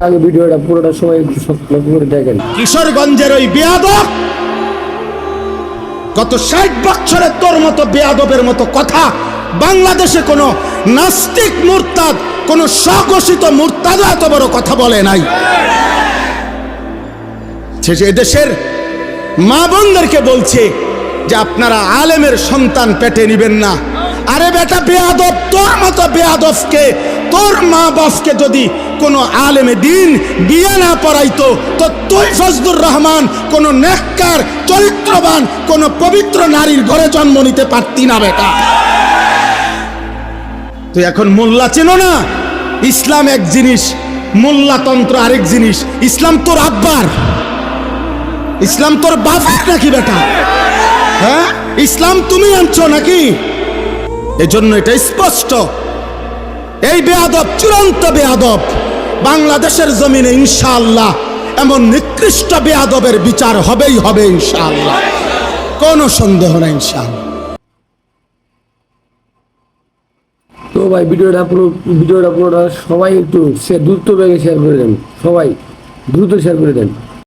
আগে ভিডিওটা পুরোটা সবাই একটু লক্ষ্য করে দেখেন। কিশোরগঞ্জের ওই বেয়াদব গত ৬০ বছরের তোর মতো বেয়াদবের মতো কথা বাংলাদেশে কোনো নাস্তিক মুরতাদ, কোনো স্বঘোষিত মুরতাদ এত বড় কথা বলে নাই। সে দেশের মা বোনদেরকে বলছে যে আপনারা আলেমের সন্তান পেটে নিবেন না। আরে বেটা বেয়াদব, তোর মতো বেয়াদবকে, তোর মা বাপকে যদি কোনো আলেমে দিন বিয়ে না পড়াইতো তো তুই ফজলুর রহমান কোনো নেককার চরিত্রবান কোনো পবিত্র নারীর ঘরে জন্ম নিতে পারতি না বেটা। তুই এখন মোল্লা চেনো না? ইসলাম এক জিনিস, মোল্লাতন্ত্র আরেক জিনিস। ইসলাম তোর আব্বার, ইসলাম তোর বাবার নাকি বেটা? হ্যাঁ, ইসলাম তুমি আনছো নাকি? এজন্য এটা স্পষ্ট, এই বেয়াদব চূড়ান্ত বেয়াদব। বাংলাদেশের জমিনে ইনশাআল্লাহ এমন নিকৃষ্ট বেয়াদবের বিচার হবেই হবে ইনশাআল্লাহ, কোনো সন্দেহ নাই ইনশাআল্লাহ। তো ভাই ভিডিওটা পুরোটা সবাই একটু দ্রুত বেগে শেয়ার করে দেন, সবাই দ্রুত শেয়ার করে দেন।